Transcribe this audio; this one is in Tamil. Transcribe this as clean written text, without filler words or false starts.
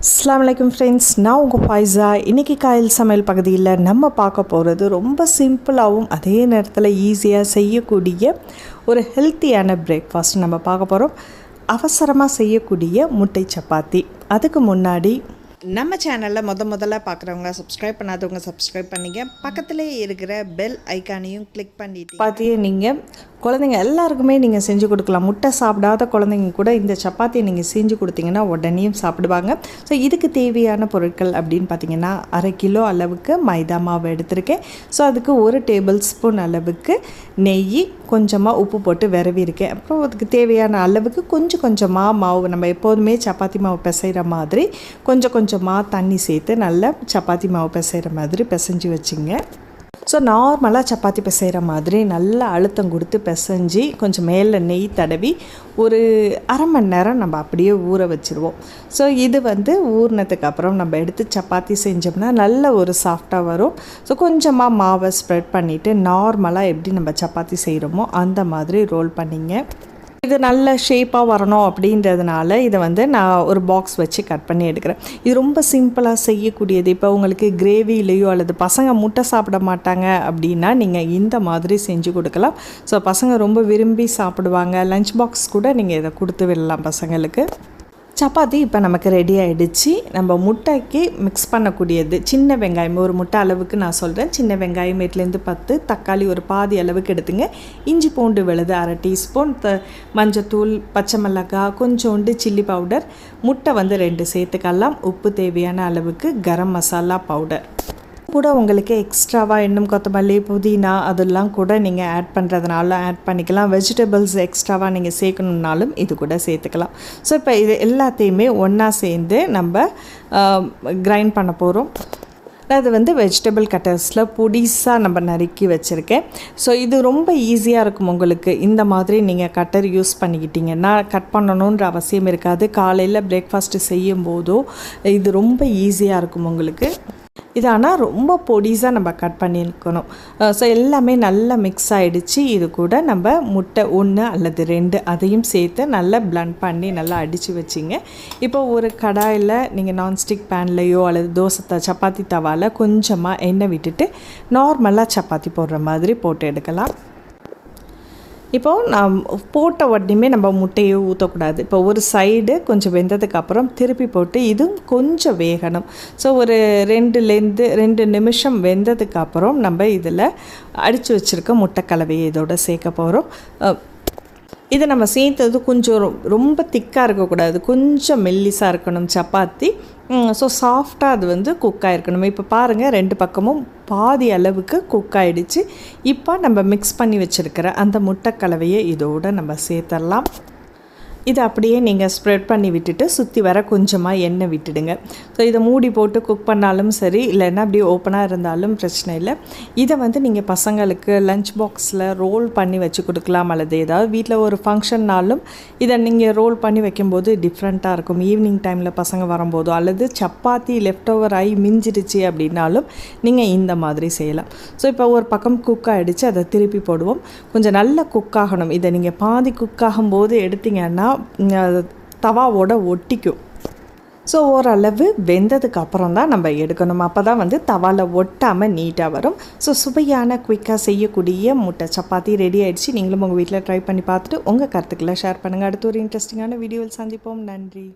அஸ்ஸலாமு அலைக்கும் ஃப்ரெண்ட்ஸ், நான் உங்கள் ஃபாய்ஸா. இன்றைக்கி காயல் சமையல் பகுதியில் நம்ம பார்க்க போகிறது ரொம்ப சிம்பிளாகவும் அதே நேரத்தில் ஈஸியாக செய்யக்கூடிய ஒரு ஹெல்த்தியான பிரேக்ஃபாஸ்ட் நம்ம பார்க்க போகிறோம். அவசரமாக செய்யக்கூடிய முட்டை சப்பாத்தி. அதுக்கு முன்னாடி நம்ம சேனலில் முதல்ல பார்க்குறவங்க சப்ஸ்கிரைப் பண்ணாதவங்க சப்ஸ்கிரைப் பண்ணிங்க, பக்கத்திலே இருக்கிற பெல் ஐக்கானையும் கிளிக் பண்ணிட்டு பார்த்தியே நீங்கள் குழந்தைங்க எல்லாருக்குமே நீங்கள் செஞ்சு கொடுக்கலாம். முட்டை சாப்பிடாத குழந்தைங்க கூட இந்த சப்பாத்தியை நீங்கள் செஞ்சு கொடுத்தீங்கன்னா உடனேயும் சாப்பிடுவாங்க. ஸோ இதுக்கு தேவையான பொருட்கள் அப்படின்னு பார்த்தீங்கன்னா 1/2 கிலோ அளவுக்கு மைதா மாவு எடுத்திருக்கேன். ஸோ அதுக்கு 1 டேபிள் ஸ்பூன் அளவுக்கு நெய், கொஞ்சமாக உப்பு போட்டு விரவிருக்கேன். அப்புறம் அதுக்கு தேவையான அளவுக்கு கொஞ்சமாக மாவு, நம்ம எப்போதுமே சப்பாத்தி மாவு பிசைகிற மாதிரி கொஞ்சமாக தண்ணி சேர்த்து நல்லா சப்பாத்தி மாவு பிசைகிற மாதிரி பிசைஞ்சு வச்சுங்க. ஸோ நார்மலாக சப்பாத்தி பிசைகிற மாதிரி நல்லா அழுத்தம் கொடுத்து பிசைஞ்சு கொஞ்சம் மேலே நெய் தடவி ஒரு 1/2 மணி நேரம் நம்ம அப்படியே ஊற வச்சுருவோம். ஸோ இது ஊறினதுக்கு அப்புறம் நம்ம எடுத்து சப்பாத்தி செஞ்சோம்னா நல்ல ஒரு சாஃப்டாக வரும். ஸோ கொஞ்சமாக மாவை ஸ்ப்ரெட் பண்ணிவிட்டு நார்மலாக எப்படி நம்ம சப்பாத்தி செய்கிறோமோ அந்த மாதிரி ரோல் பண்ணிங்க. இது நல்ல ஷேப்பாக வரணும் அப்படின்றதுனால இதை நான் ஒரு பாக்ஸ் வச்சு கட் பண்ணி எடுக்கிறேன். இது ரொம்ப சிம்பிளாக செய்யக்கூடியது. இப்போ உங்களுக்கு கிரேவிலேயோ அல்லது பசங்க முட்டை சாப்பிட மாட்டாங்க அப்படின்னா நீங்கள் இந்த மாதிரி செஞ்சு கொடுக்கலாம். ஸோ பசங்க ரொம்ப விரும்பி சாப்பிடுவாங்க. லஞ்ச் பாக்ஸ் கூட நீங்கள் இதை கொடுத்து விடலாம் பசங்களுக்கு. சப்பாத்தி இப்போ நமக்கு ரெடி ஆகிடுச்சு. நம்ம முட்டைக்கு மிக்ஸ் பண்ணக்கூடியது சின்ன வெங்காயம், ஒரு முட்டை அளவுக்கு நான் சொல்கிறேன். சின்ன வெங்காயம் 8லேருந்து 10, தக்காளி ஒரு பாதி அளவுக்கு எடுத்துங்க. இஞ்சி பூண்டு விழுது 1/2 டீஸ்பூன், மஞ்சத்தூள், பச்சை மிளகாய், கொஞ்சோண்டு சில்லி பவுடர், முட்டை 2 சேர்த்துக்கலாம். உப்பு தேவையான அளவுக்கு, கரம் மசாலா பவுடர் கூட உங்களுக்கு எக்ஸ்ட்ராவாக இன்னும் கொத்தமல்லி, புதினா அதெல்லாம் கூட நீங்கள் ஆட் பண்ணுறதுனால ஆட் பண்ணிக்கலாம். வெஜிடபிள்ஸ் எக்ஸ்ட்ராவாக நீங்கள் சேர்க்கணுன்னாலும் இது கூட சேர்த்துக்கலாம். ஸோ இப்போ இது எல்லாத்தையுமே ஒன்றா சேர்ந்து நம்ம கிரைண்ட் பண்ண போகிறோம். அது வெஜிடபிள் கட்டர்ஸில் பொடிசாக நம்ம நறுக்கி வச்சுருக்கேன். ஸோ இது ரொம்ப ஈஸியாக இருக்கும் உங்களுக்கு. இந்த மாதிரி நீங்கள் கட்டர் யூஸ் பண்ணிக்கிட்டிங்கன்னா கட் பண்ணணுன்ற அவசியம் இருக்காது. காலையில் பிரேக்ஃபாஸ்ட்டு செய்யும் போதோ இது ரொம்ப ஈஸியாக இருக்கும் உங்களுக்கு. இது ஆனால் ரொம்ப பொடிசாக நம்ம கட் பண்ணியிருக்கணும். ஸோ எல்லாமே நல்லா மிக்ஸ் ஆகிடுச்சு. இது கூட நம்ம முட்டை 1 அல்லது 2 அதையும் சேர்த்து நல்லா பிளண்ட் பண்ணி நல்லா அடித்து வச்சிங்க. இப்போ ஒரு கடாயில் நீங்கள் நான்ஸ்டிக் பேன்லேயோ அல்லது சப்பாத்தி தவாவில் கொஞ்சமாக எண்ணெய் விட்டுட்டு நார்மலாக சப்பாத்தி போடுற மாதிரி போட்டு எடுக்கலாம். இப்போது நான் போட்ட உடனே நம்ம முட்டையை ஊற்றக்கூடாது. இப்போ ஒரு சைடு கொஞ்சம் வெந்ததுக்கப்புறம் திருப்பி போட்டு இதுவும் கொஞ்சம் வேகணும். ஸோ ஒரு 2 நிமிஷம் வெந்ததுக்கப்புறம் நம்ம இதில் அடித்து வச்சுருக்க முட்டை கலவையை இதோட சேர்க்க போகிறோம். இதை நம்ம சேர்த்தது கொஞ்சம் ரொம்ப திக்காக இருக்கக்கூடாது, கொஞ்சம் மெல்லிஸாக இருக்கணும் சப்பாத்தி. ஸோ சாஃப்டாக அது குக் ஆகிருக்கணும். இப்போ பாருங்கள் 2 பக்கமும் பாதி அளவுக்கு குக் ஆகிடுச்சு. இப்போ நம்ம மிக்ஸ் பண்ணி வச்சுருக்கிற அந்த முட்டை கலவையை இதோடு நம்ம சேர்த்துடலாம். இதை அப்படியே நீங்கள் ஸ்ப்ரெட் பண்ணி விட்டுட்டு சுற்றி வர கொஞ்சமாக எண்ணெய் விட்டுடுங்க. ஸோ இதை மூடி போட்டு குக் பண்ணாலும் சரி, இல்லைன்னா அப்படியே ஓப்பனாக இருந்தாலும் பிரச்சனை இல்லை. இதை நீங்கள் பசங்களுக்கு லஞ்ச் பாக்ஸில் ரோல் பண்ணி வச்சு கொடுக்கலாம். அல்லது ஏதாவது வீட்டில் ஒரு ஃபங்க்ஷன்னாலும் இதை நீங்கள் ரோல் பண்ணி வைக்கும்போது டிஃப்ரெண்ட்டாக இருக்கும். ஈவினிங் டைமில் பசங்க வரும்போதோ அல்லது சப்பாத்தி லெஃப்ட் ஓவர் ஆகி மிஞ்சிடுச்சு அப்படின்னாலும் நீங்கள் இந்த மாதிரி செய்யலாம். ஸோ இப்போ ஒரு பக்கம் குக் ஆகிடுச்சு, அதை திருப்பி போடுவோம். கொஞ்சம் நல்லா குக் ஆகணும். இதை நீங்கள் பாதி குக் ஆகும்போது எடுத்திங்கன்னா தவாவோட ஒட்டிக்கும். ஸோ ஓரளவு வெந்ததுக்கு அப்புறம் தான் நம்ம எடுக்கணும். அப்போ தான் தவாவில் ஒட்டாமல் நீட்டாக வரும். ஸோ சுவையான குயிக்காக செய்யக்கூடிய முட்டை சப்பாத்தி ரெடி ஆகிடுச்சு. நீங்களும் உங்கள் வீட்டில் ட்ரை பண்ணி பார்த்துட்டு உங்கள் கருத்துக்களை ஷேர் பண்ணுங்கள். அடுத்து ஒரு இன்ட்ரெஸ்டிங்கான வீடியோவில் சந்திப்போம். நன்றி.